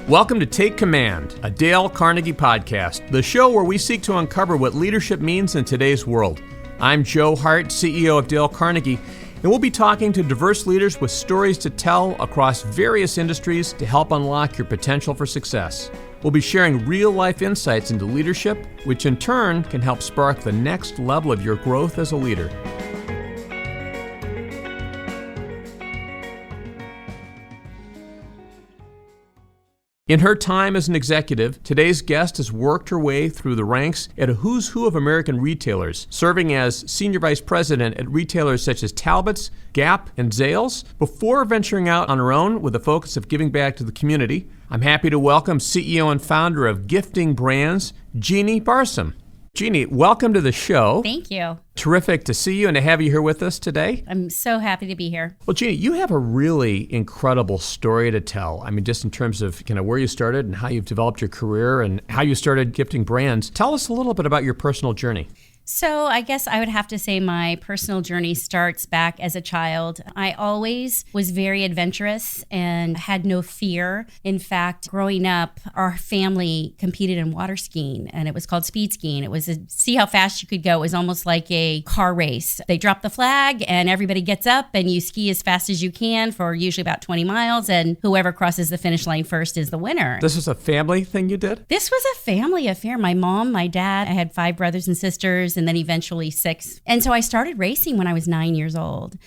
Welcome to Take Command, a Dale Carnegie Podcast, the show where we seek to uncover what leadership means in today's world. I'm Joe Hart, CEO of Dale Carnegie, and we'll be talking to diverse leaders with stories to tell across various industries to help unlock your potential for success. We'll be sharing real-life insights into leadership, which in turn can help spark the next level of your growth as a leader. In her time as an executive, today's guest has worked her way through the ranks at a who's who of American retailers, serving as Senior Vice President at retailers such as Talbot, Gap, and Zales, before venturing out on her own with the focus of giving back to the community. I'm happy to welcome CEO and founder of Gifting Brands, Jeannie Barsam. Jeannie, welcome to the show. Thank you. Terrific to see you and to have you here with us today. I'm so happy to be here. Well, Jeannie, you have a really incredible story to tell. I mean, just in terms of kind of where you started and how you've developed your career and how you started Gifting Brands. Tell us a little bit about your personal journey. So I guess I would have to say my personal journey starts back as a child. I always was very adventurous and had no fear. In fact, growing up, our family competed in water skiing, and it was called speed skiing. It was see how fast you could go. It was almost like a car race. They drop the flag and everybody gets up and you ski as fast as you can for usually about 20 miles, and whoever crosses the finish line first is the winner. This was a family thing you did? This was a family affair. My mom, my dad, I had 5 brothers and sisters, and then eventually 6. And so I started racing when I was 9 years old.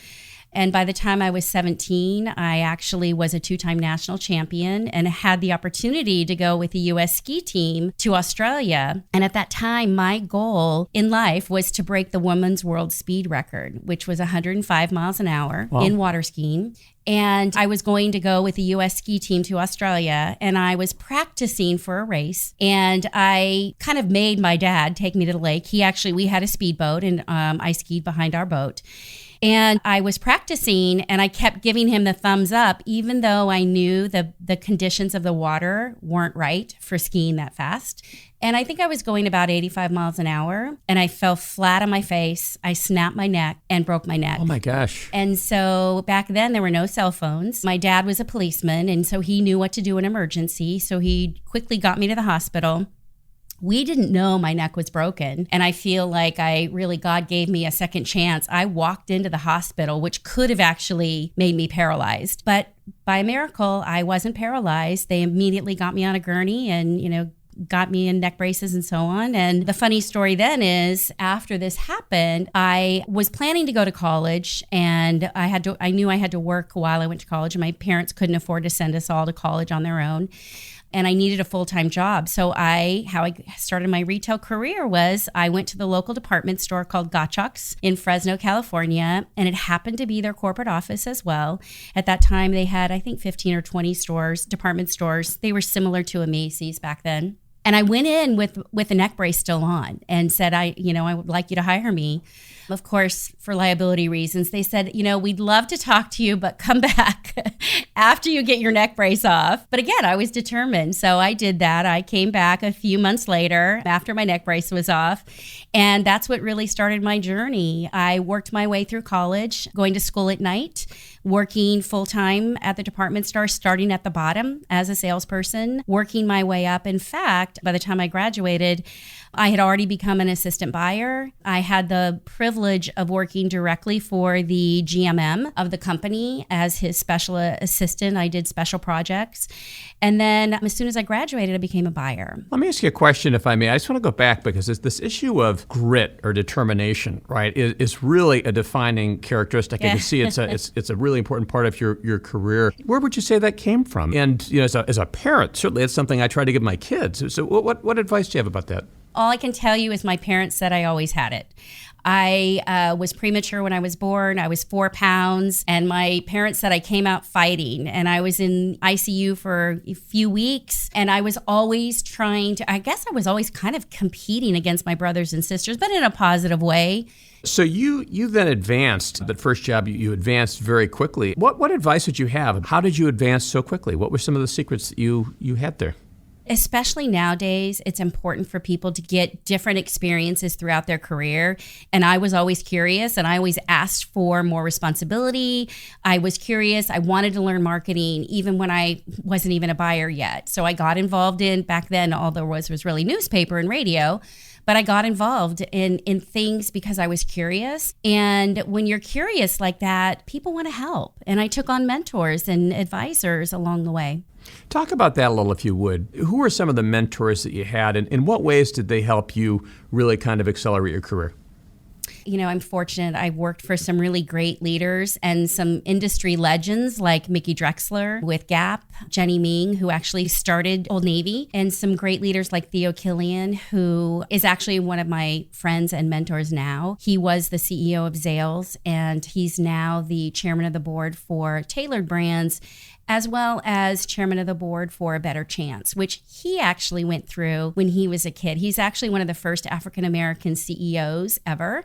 And by the time I was 17, I actually was a 2-time national champion and had the opportunity to go with the U.S. ski team to Australia. And at that time, my goal in life was to break the women's world speed record, which was 105 miles an hour in water skiing. And I was going to go with the U.S. ski team to Australia, and I was practicing for a race. And I kind of made my dad take me to the lake. We had a speedboat, and I skied behind our boat. And I was practicing, and I kept giving him the thumbs up, even though I knew the conditions of the water weren't right for skiing that fast. And I think I was going about 85 miles an hour, and I fell flat on my face. I snapped my neck and broke my neck. Oh my gosh. And so back then there were no cell phones. My dad was a policeman, and so he knew what to do in emergency. So he quickly got me to the hospital. We didn't know my neck was broken. And I feel like God gave me a second chance. I walked into the hospital, which could have actually made me paralyzed. But by a miracle, I wasn't paralyzed. They immediately got me on a gurney and, got me in neck braces and so on. And the funny story then is, after this happened, I was planning to go to college, and I knew I had to work while I went to college, and my parents couldn't afford to send us all to college on their own. And I needed a full-time job. So how I started my retail career was I went to the local department store called Gottschalk's in Fresno, California, and it happened to be their corporate office as well. At that time, they had, I think, 15 or 20 stores, department stores. They were similar to a Macy's back then. And I went in with a neck brace still on and said, I would like you to hire me. Of course, for liability reasons, they said, we'd love to talk to you, but come back after you get your neck brace off. But again, I was determined. So I did that. I came back a few months later after my neck brace was off. And that's what really started my journey. I worked my way through college, going to school at night, working full-time at the department store, starting at the bottom as a salesperson, working my way up. In fact, by the time I graduated, I had already become an assistant buyer. I had the privilege of working directly for the GMM of the company as his special assistant. I did special projects. And then as soon as I graduated, I became a buyer. Let me ask you a question, if I may. I just want to go back because this issue of grit or determination, right, is really a defining characteristic. Yeah. I can see it's a really important part of your career. Where would you say that came from? And as a parent, certainly it's something I try to give my kids. So what advice do you have about that? All I can tell you is my parents said I always had it. I was premature when I was born. I was 4 pounds, and my parents said I came out fighting, and I was in ICU for a few weeks, and I was always I was always kind of competing against my brothers and sisters, but in a positive way. So you then advanced, that first job, you advanced very quickly. What advice would you have? How did you advance so quickly? What were some of the secrets that you had there? Especially nowadays, it's important for people to get different experiences throughout their career. And I was always curious, and I always asked for more responsibility. I was curious. I wanted to learn marketing even when I wasn't even a buyer yet. So I got involved in, back then, all there was really newspaper and radio. But I got involved in things because I was curious. And when you're curious like that, people want to help. And I took on mentors and advisors along the way. Talk about that a little, if you would. Who were some of the mentors that you had, and in what ways did they help you really kind of accelerate your career? You know, I'm fortunate. I worked for some really great leaders and some industry legends like Mickey Drexler with Gap, Jenny Ming, who actually started Old Navy, and some great leaders like Theo Killian, who is actually one of my friends and mentors now. He was the CEO of Zales, and he's now the chairman of the board for Tailored Brands, as well as chairman of the board for A Better Chance, which he actually went through when he was a kid. He's actually one of the first African-American CEOs ever.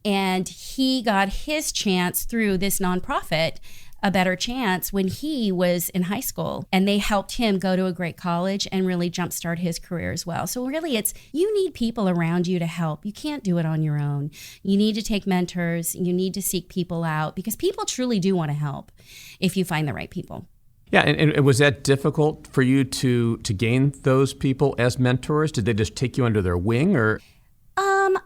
And he got his chance through this nonprofit, A Better Chance, when he was in high school. And they helped him go to a great college and really jumpstart his career as well. So really, you need people around you to help. You can't do it on your own. You need to take mentors. You need to seek people out because people truly do want to help if you find the right people. Yeah, and was that difficult for you to gain those people as mentors? Did they just take you under their wing, or?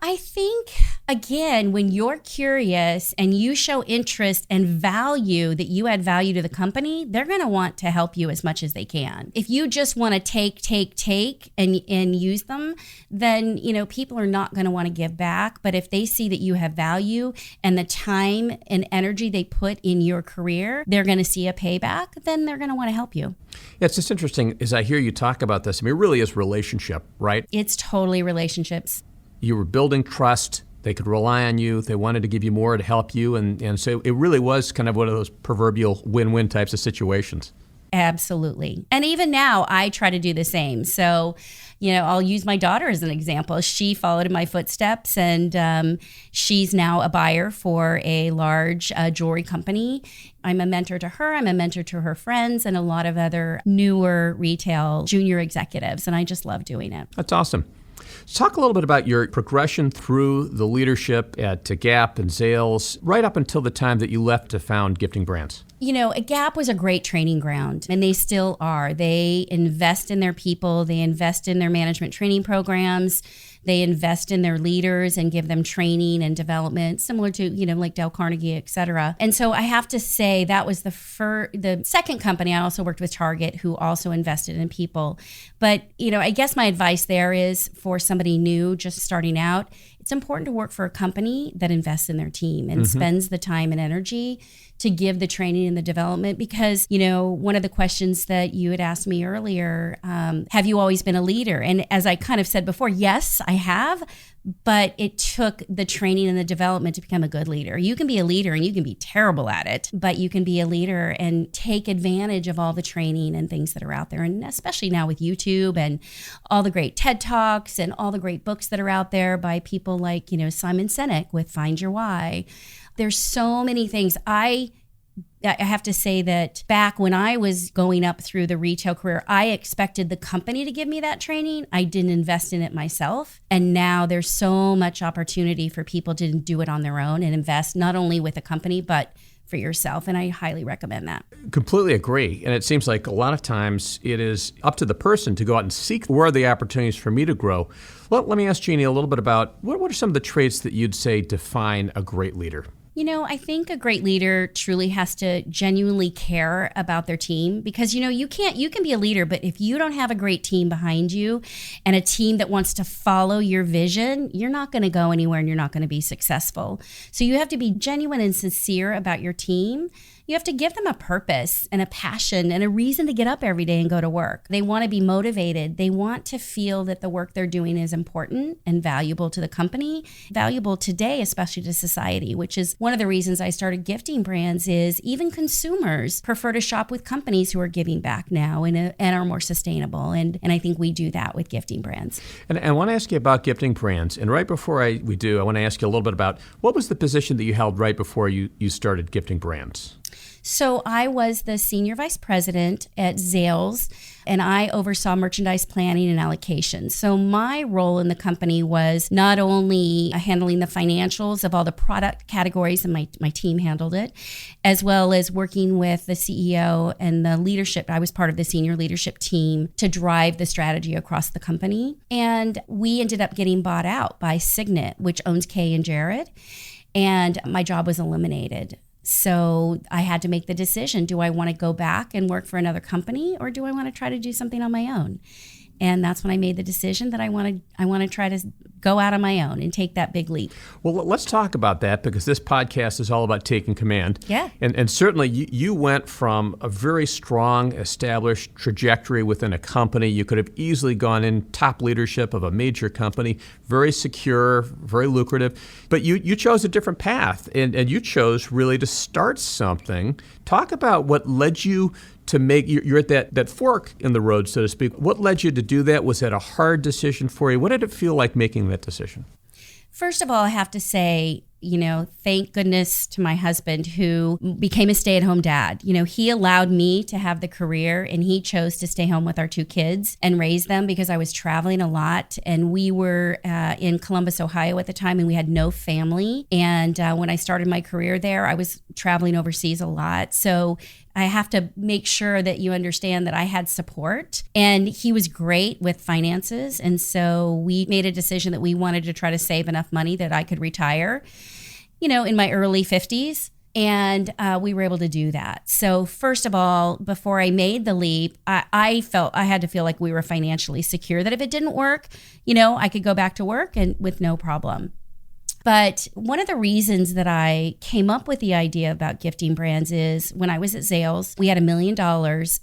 I think, again, when you're curious and you show interest and value, that you add value to the company, they're going to want to help you as much as they can. If you just want to take and use them, then, people are not going to want to give back. But if they see that you have value and the time and energy they put in your career, they're going to see a payback, then they're going to want to help you. Yeah, it's just interesting as I hear you talk about this. I mean, it really is relationship, right? It's totally relationships. You were building trust. They could rely on you. They wanted to give you more to help you. And so it really was kind of one of those proverbial win-win types of situations. Absolutely. And even now, I try to do the same. So, I'll use my daughter as an example. She followed in my footsteps, and she's now a buyer for a large jewelry company. I'm a mentor to her. I'm a mentor to her friends and a lot of other newer retail junior executives. And I just love doing it. That's awesome. Talk a little bit about your progression through the leadership at Gap and Zales, right up until the time that you left to found Gifting Brands. Gap was a great training ground, and they still are. They invest in their people. They invest in their management training programs. They invest in their leaders and give them training and development, similar to, like Dale Carnegie, et cetera. And so I have to say that was the second company. I also worked with Target, who also invested in people. But, I guess my advice there is for somebody new just starting out, it's important to work for a company that invests in their team and spends the time and energy to give the training and the development. Because, one of the questions that you had asked me earlier, have you always been a leader? And as I kind of said before, yes, I have. But it took the training and the development to become a good leader. You can be a leader and you can be terrible at it, but you can be a leader and take advantage of all the training and things that are out there. And especially now with YouTube and all the great TED Talks and all the great books that are out there by people like, Simon Sinek with Find Your Why. There's so many things. I have to say that back when I was going up through the retail career, I expected the company to give me that training. I didn't invest in it myself. And now there's so much opportunity for people to do it on their own and invest not only with a company, but for yourself. And I highly recommend that. Completely agree. And it seems like a lot of times it is up to the person to go out and seek where are the opportunities for me to grow. Let me ask Jeannie a little bit about what are some of the traits that you'd say define a great leader? I think a great leader truly has to genuinely care about their team because, you can be a leader, but if you don't have a great team behind you and a team that wants to follow your vision, you're not going to go anywhere and you're not going to be successful. So you have to be genuine and sincere about your team. You have to give them a purpose and a passion and a reason to get up every day and go to work. They want to be motivated. They want to feel that the work they're doing is important and valuable to the company, valuable today, especially to society, which is one of the reasons I started Gifting Brands. Is even consumers prefer to shop with companies who are giving back now and are more sustainable. And I think we do that with Gifting Brands. And I want to ask you about Gifting Brands. And right before we do, I want to ask you a little bit about what was the position that you held right before you started Gifting Brands? So I was the senior vice president at Zales, and I oversaw merchandise planning and allocation. So my role in the company was not only handling the financials of all the product categories, and my team handled it, as well as working with the CEO and the leadership. I was part of the senior leadership team to drive the strategy across the company. And we ended up getting bought out by Signet, which owns Kay and Jared. And my job was eliminated. So I had to make the decision, do I want to go back and work for another company, or do I want to try to do something on my own? And that's when I made the decision that I want to try to go out on my own and take that big leap. Well, let's talk about that, because this podcast is all about taking command. Yeah. And certainly you went from a very strong, established trajectory within a company. You could have easily gone in top leadership of a major company, very secure, very lucrative. But you chose a different path, and you chose really to start something. Talk about what led you to make, you're at that fork in the road, so to speak. What led you to do that? Was that a hard decision for you? What did it feel like making that decision? First of all, I have to say, thank goodness to my husband, who became a stay-at-home dad. He allowed me to have the career, and he chose to stay home with our 2 kids and raise them, because I was traveling a lot. And we were in Columbus, Ohio at the time, and we had no family. And when I started my career there, I was traveling overseas a lot. So I have to make sure that you understand that I had support, and he was great with finances. And so we made a decision that we wanted to try to save enough money that I could retire, in my early 50s. And we were able to do that. So first of all, before I made the leap, I felt I had to feel like we were financially secure, that if it didn't work, I could go back to work and with no problem. But one of the reasons that I came up with the idea about gifting brands is when I was at Zales, we had $1 million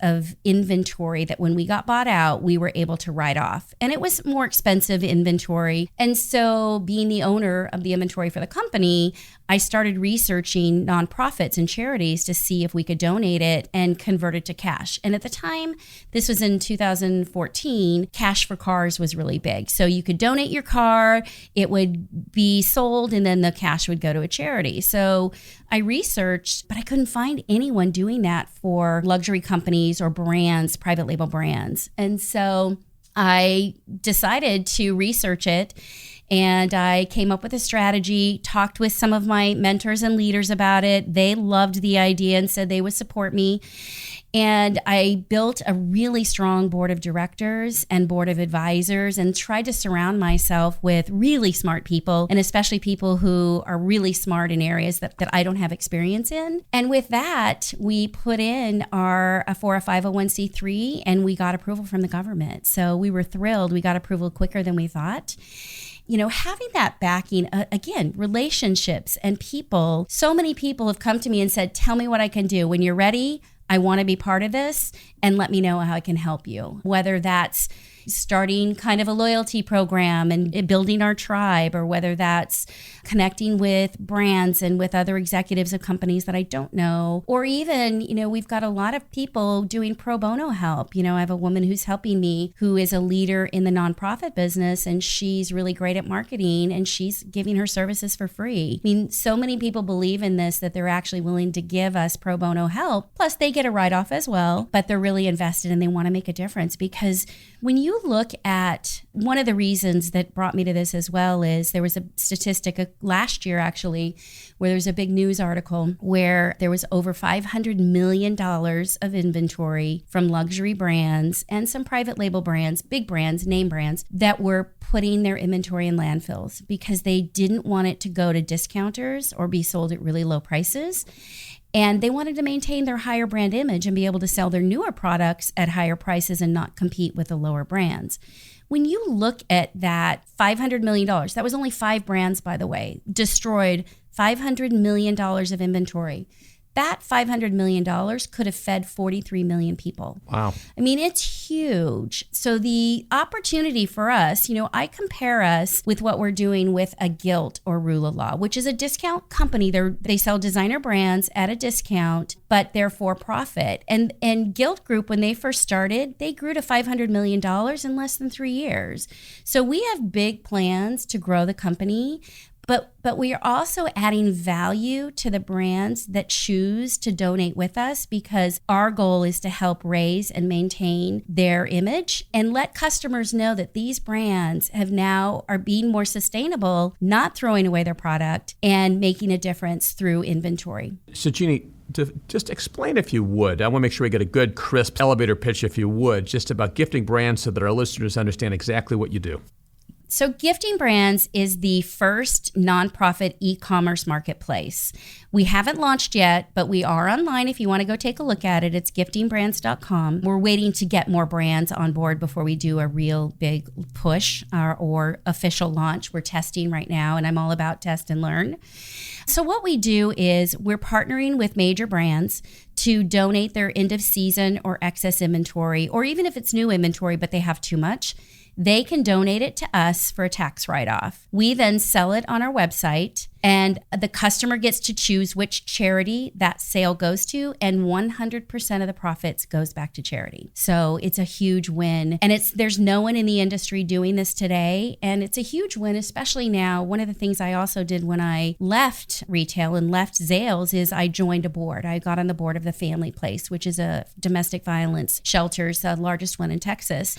of inventory that when we got bought out, we were able to write off. And it was more expensive inventory. And so being the owner of the inventory for the company, I started researching nonprofits and charities to see if we could donate it and convert it to cash. And at the time, this was in 2014, Cash for Cars was really big. So you could donate your car, it would be sold, and then the cash would go to a charity. So I researched, but I couldn't find anyone doing that for luxury companies or brands, private label brands. And so I decided to research it, and I came up with a strategy, talked with some of my mentors and leaders about it. They loved the idea and said they would support me. And I built a really strong board of directors and board of advisors, and tried to surround myself with really smart people, and especially people who are really smart in areas that I don't have experience in. And with that, we put in for a 501c3, and we got approval from the government. So we were thrilled. We got approval quicker than we thought. Having that backing, again, relationships and people. So many people have come to me and said, tell me what I can do. When you're ready, I want to be part of this, and let me know how I can help you. Whether that's starting kind of a loyalty program and building our tribe, or whether that's connecting with brands and with other executives of companies that I don't know, or even, we've got a lot of people doing pro bono help. I have a woman who's helping me who is a leader in the nonprofit business, and she's really great at marketing, and she's giving her services for free. So many people believe in this that they're actually willing to give us pro bono help. Plus they get a write-off as well, but they're really invested and they want to make a difference. Because when you look at one of the reasons that brought me to this as well is there was a statistic last year actually where there was a big news article where there was over $500 million of inventory from luxury brands and some private label brands, big brands, name brands, that were putting their inventory in landfills because they didn't want it to go to discounters or be sold at really low prices. And they wanted to maintain their higher brand image and be able to sell their newer products at higher prices and not compete with the lower brands. When you look at that $500 million, that was only 5 brands, by the way, destroyed $500 million of inventory. That $500 million could have fed 43 million people. Wow. It's huge. So the opportunity for us, I compare us with what we're doing with a Gilt or Rule of Law, which is a discount company. They sell designer brands at a discount, but they're for profit. And Gilt Group, when they first started, they grew to $500 million in less than 3 years. So we have big plans to grow the company. But we are also adding value to the brands that choose to donate with us, because our goal is to help raise and maintain their image and let customers know that these brands are being more sustainable, not throwing away their product, and making a difference through inventory. So Jeannie, just explain, if you would. I want to make sure we get a good, crisp elevator pitch, if you would, just about Gifting Brands so that our listeners understand exactly what you do. So Gifting Brands is the first nonprofit e-commerce marketplace. We haven't launched yet, but we are online if you want to go take a look at it. It's giftingbrands.com. We're waiting to get more brands on board before we do a real big push or official launch. We're testing right now, and I'm all about test and learn. So what we do is we're partnering with major brands to donate their end of season or excess inventory, or even if it's new inventory but they have too much, they can donate it to us for a tax write-off. We then sell it on our website, and the customer gets to choose which charity that sale goes to, and 100% of the profits goes back to charity. So it's a huge win, and there's no one in the industry doing this today, and it's a huge win, especially now. One of the things I also did when I left retail and left Zales is I joined a board. I got on the board of the Family Place, which is a domestic violence shelter, the largest one in Texas.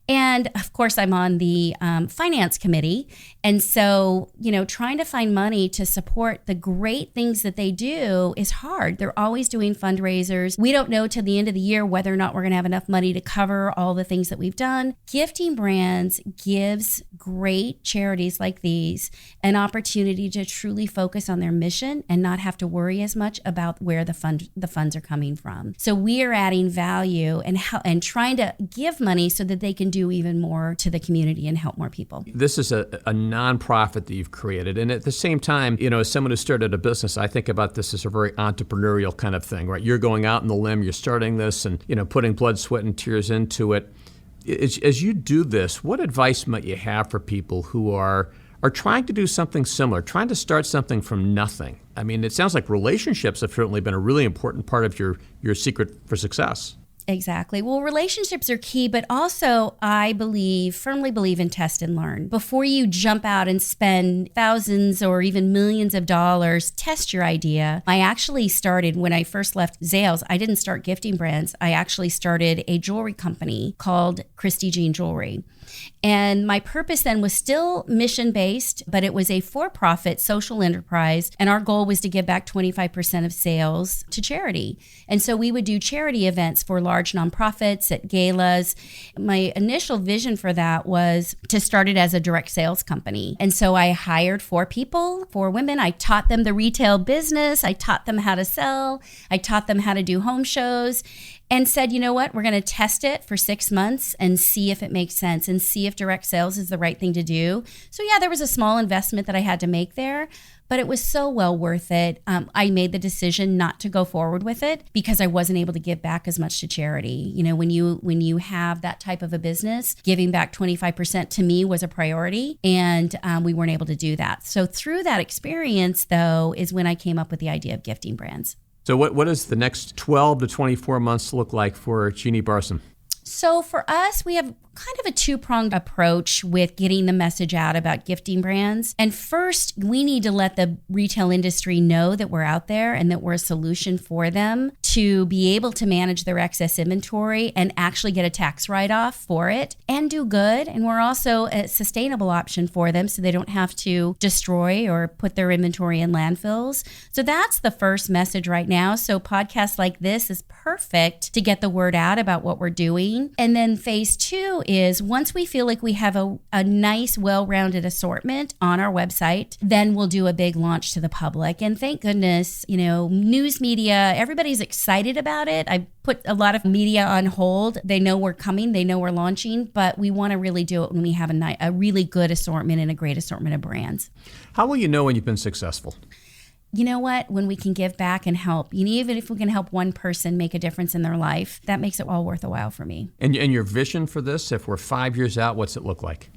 And of course, I'm on the finance committee. And so, trying to find money to support the great things that they do is hard. They're always doing fundraisers. We don't know till the end of the year whether or not we're going to have enough money to cover all the things that we've done. Gifting Brands gives great charities like these an opportunity to truly focus on their mission and not have to worry as much about where the funds are coming from. So we are adding value and trying to give money so that they can do even more to the community and help more people. This is a nonprofit that you've created. And at the same time, as someone who started a business, I think about this as a very entrepreneurial kind of thing, right? You're going out on the limb, you're starting this and, putting blood, sweat, and tears into it. As you do this, what advice might you have for people who are trying to do something similar, trying to start something from nothing? I mean, it sounds like relationships have certainly been a really important part of your secret for success. Exactly. Well, relationships are key, but also I firmly believe in test and learn. Before you jump out and spend thousands or even millions of dollars, test your idea. I actually started, when I first left Zales, I didn't start Gifting Brands. I actually started a jewelry company called Christy Jean Jewelry. And my purpose then was still mission-based, but it was a for-profit social enterprise. And our goal was to give back 25% of sales to charity. And so we would do charity events for large nonprofits at galas. My initial vision for that was to start it as a direct sales company. And so I hired 4 women. I taught them the retail business. I taught them how to sell. I taught them how to do home shows. And said, you know what, we're going to test it for 6 months and see if it makes sense and see if direct sales is the right thing to do. So yeah, there was a small investment that I had to make there, but it was so well worth it. I made the decision not to go forward with it because I wasn't able to give back as much to charity. When you have that type of a business, giving back 25% to me was a priority, and we weren't able to do that. So through that experience, though, is when I came up with the idea of Gifting Brands. So what does the next 12 to 24 months look like for Jeannie Barsam? So for us, we have kind of a two-pronged approach with getting the message out about Gifting Brands. And first, we need to let the retail industry know that we're out there and that we're a solution for them to be able to manage their excess inventory and actually get a tax write-off for it and do good. And we're also a sustainable option for them so they don't have to destroy or put their inventory in landfills. So that's the first message right now. So podcasts like this is perfect to get the word out about what we're doing. And then phase 2 is once we feel like we have a nice, well-rounded assortment on our website, then we'll do a big launch to the public. And thank goodness, news media, everybody's excited about it. I put a lot of media on hold. They know we're coming, they know we're launching, but we want to really do it when we have a really good assortment and a great assortment of brands. How will you know when you've been successful? You know what? When we can give back and help, even if we can help one person make a difference in their life, that makes it all worth a while for me. And your vision for this, if we're 5 years out, what's it look like?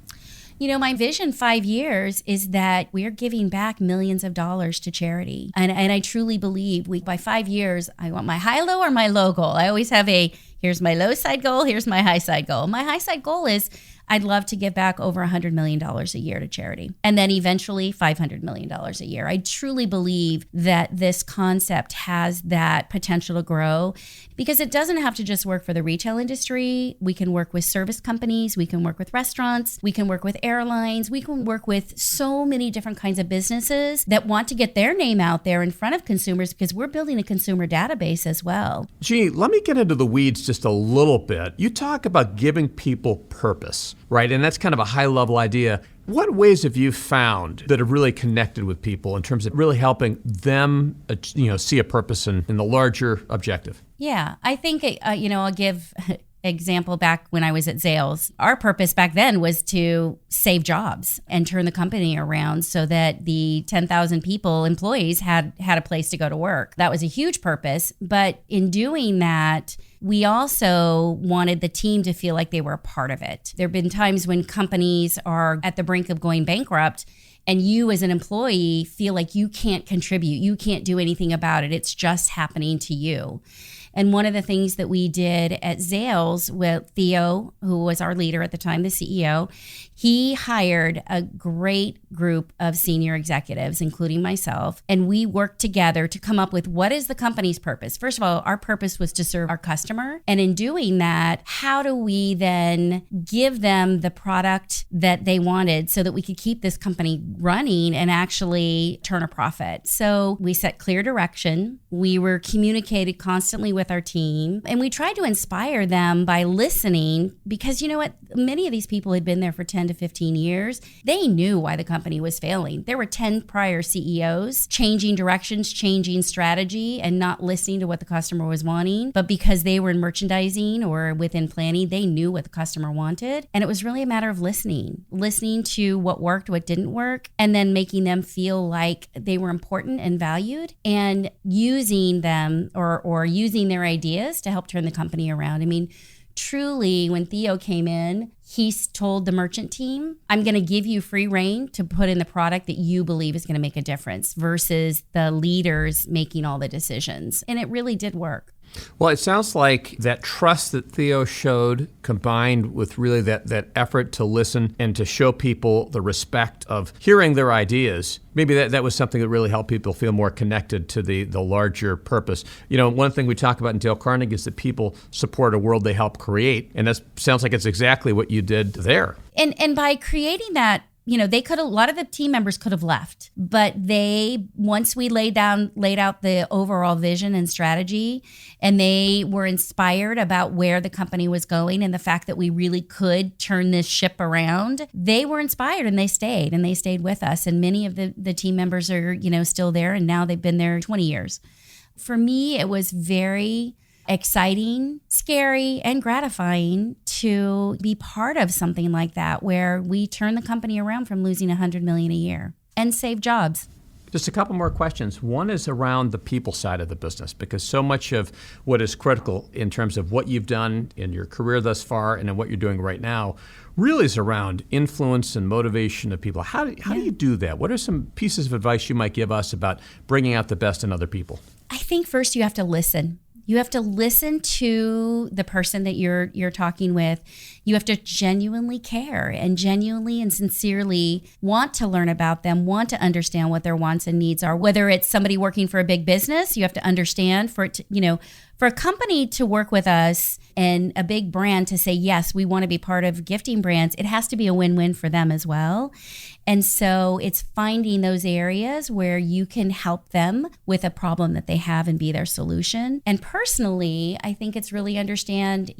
My vision 5 years is that we're giving back millions of dollars to charity. And I truly believe by 5 years, I want my high, low, or my low goal. I always have here's my low side goal, here's my high side goal. My high side goal is I'd love to give back over $100 million a year to charity, and then eventually $500 million a year. I truly believe that this concept has that potential to grow because it doesn't have to just work for the retail industry. We can work with service companies. We can work with restaurants. We can work with airlines. We can work with so many different kinds of businesses that want to get their name out there in front of consumers because we're building a consumer database as well. Gee, let me get into the weeds just a little bit. You talk about giving people purpose, right? And that's kind of a high-level idea. What ways have you found that have really connected with people in terms of really helping them, see a purpose in the larger objective? Yeah, I think, I'll give example back when I was at Zales. Our purpose back then was to save jobs and turn the company around so that the 10,000 employees had a place to go to work. That was a huge purpose. But in doing that, we also wanted the team to feel like they were a part of it. There have been times when companies are at the brink of going bankrupt and you as an employee feel like you can't contribute, you can't do anything about it. It's just happening to you. And one of the things that we did at Zales with Theo, who was our leader at the time, the CEO, he hired a great group of senior executives, including myself, and we worked together to come up with what is the company's purpose. First of all, our purpose was to serve our customer. And in doing that, how do we then give them the product that they wanted so that we could keep this company running and actually turn a profit? So we set clear direction. We were communicated constantly with our team, and we tried to inspire them by listening because you know what? Many of these people had been there for 10 to 15 years. They knew why the company was failing. There were 10 prior CEOs changing directions, changing strategy, and not listening to what the customer was wanting. But because they were in merchandising or within planning, they knew what the customer wanted. And it was really a matter of listening to what worked, what didn't work, and then making them feel like they were important and valued and using them or using their ideas to help turn the company around. I mean, truly, when Theo came in, he told the merchant team, I'm going to give you free reign to put in the product that you believe is going to make a difference versus the leaders making all the decisions. And it really did work. Well, it sounds like that trust that Theo showed combined with really that effort to listen and to show people the respect of hearing their ideas. Maybe that was something that really helped people feel more connected to the larger purpose. You know, one thing we talk about in Dale Carnegie is that people support a world they help create. And that sounds like it's exactly what you did there. And by creating that, they could have, a lot of the team members could have left, but once we laid out the overall vision and strategy, and they were inspired about where the company was going and the fact that we really could turn this ship around, they were inspired and they stayed with us. And many of the team members are, still there, and now they've been there 20 years. For me, it was very exciting, scary, and gratifying to be part of something like that, where we turn the company around from losing $100 million a year and save jobs. Just a couple more questions. One is around the people side of the business, because so much of what is critical in terms of what you've done in your career thus far and in what you're doing right now really is around influence and motivation of people. How do you do that? What are some pieces of advice you might give us about bringing out the best in other people? I think first you have to listen. You have to listen to the person that you're talking with. You have to genuinely care and genuinely and sincerely want to learn about them, want to understand what their wants and needs are. Whether it's somebody working for a big business, you have to understand for a company to work with us and a big brand to say, yes, we want to be part of gifting brands, it has to be a win-win for them as well. And so it's finding those areas where you can help them with a problem that they have and be their solution. And personally, I think it's really understanding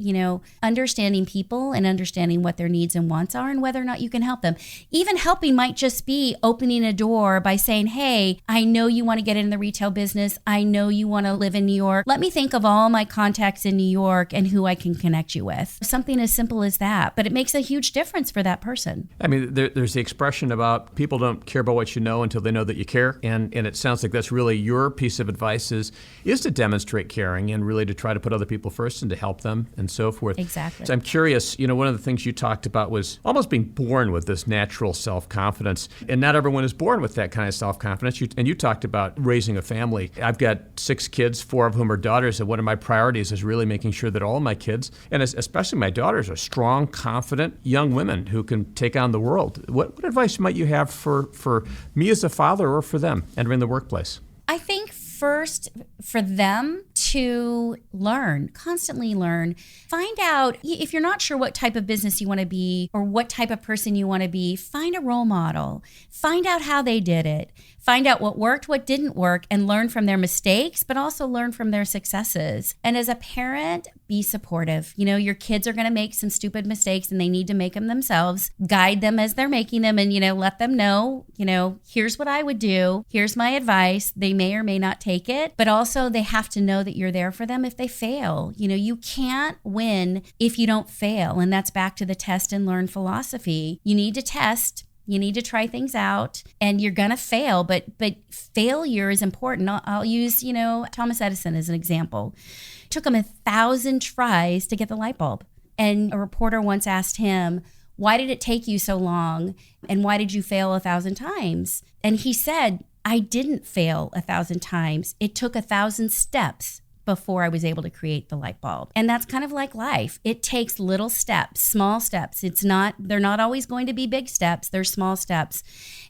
people and understanding what their needs and wants are and whether or not you can help them. Even helping might just be opening a door by saying, hey, I know you want to get in the retail business. I know you want to live in New York. Let me think of all my contacts in New York and who I can connect you with. Something as simple as that, but it makes a huge difference for that person. I mean, there's the expression about people don't care about what you know until they know that you care. And it sounds like that's really your piece of advice is to demonstrate caring in really to try to put other people first and to help them and so forth. Exactly. So I'm curious, one of the things you talked about was almost being born with this natural self-confidence. And not everyone is born with that kind of self-confidence. And you talked about raising a family. I've got 6 kids, 4 of whom are daughters. And one of my priorities is really making sure that all of my kids, and especially my daughters, are strong, confident young women who can take on the world. What advice might you have for me as a father or for them entering the workplace? I think first for them to learn, constantly learn. Find out if you're not sure what type of business you want to be or what type of person you want to be, find a role model. Find out how they did it. Find out what worked, what didn't work, and learn from their mistakes, but also learn from their successes. And as a parent, be supportive. Your kids are going to make some stupid mistakes and they need to make them themselves. Guide them as they're making them and, let them know, here's what I would do. Here's my advice. They may or may not take it, but also they have to know that you're there for them if they fail. You can't win if you don't fail. And that's back to the test and learn philosophy. You need to test. You need to try things out and you're going to fail, but failure is important. I'll use, Thomas Edison as an example. It took him 1,000 tries to get the light bulb. And a reporter once asked him, why did it take you so long? And why did you fail 1,000 times? And he said, I didn't fail 1,000 times. It took 1,000 steps before I was able to create the light bulb. And that's kind of like life. It takes little steps, small steps. They're not always going to be big steps. They're small steps.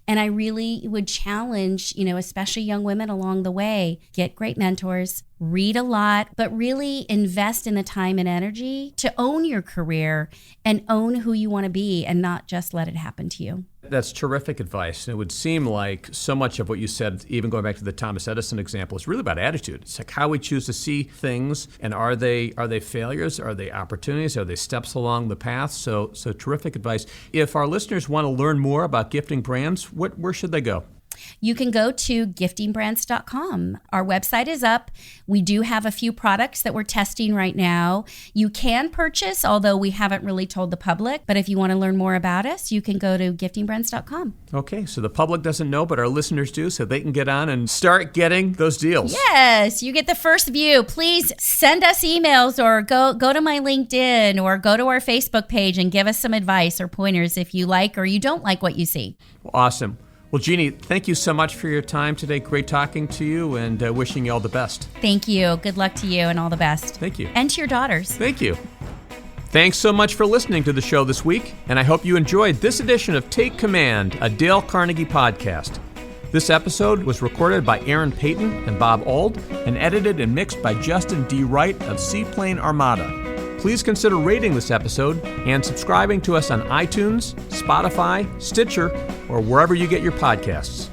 And I really would challenge, especially young women along the way, get great mentors, read a lot, but really invest in the time and energy to own your career and own who you want to be and not just let it happen to you. That's terrific advice. And it would seem like so much of what you said, even going back to the Thomas Edison example, is really about attitude. It's like how we choose to see things, and are they failures? Are they opportunities? Are they steps along the path? So terrific advice. If our listeners want to learn more about gifting brands, where should they go? You can go to giftingbrands.com. Our website is up. We do have a few products that we're testing right now. You can purchase, although we haven't really told the public. But if you want to learn more about us, you can go to giftingbrands.com. Okay, so the public doesn't know, but our listeners do, so they can get on and start getting those deals. Yes, you get the first view. Please send us emails or go to my LinkedIn or go to our Facebook page and give us some advice or pointers if you like or you don't like what you see. Awesome. Well, Jeannie, thank you so much for your time today. Great talking to you and wishing you all the best. Thank you. Good luck to you and all the best. Thank you. And to your daughters. Thank you. Thanks so much for listening to the show this week, and I hope you enjoyed this edition of Take Command, a Dale Carnegie podcast. This episode was recorded by Aaron Payton and Bob Auld and edited and mixed by Justin D. Wright of Seaplane Armada. Please consider rating this episode and subscribing to us on iTunes, Spotify, Stitcher, or wherever you get your podcasts.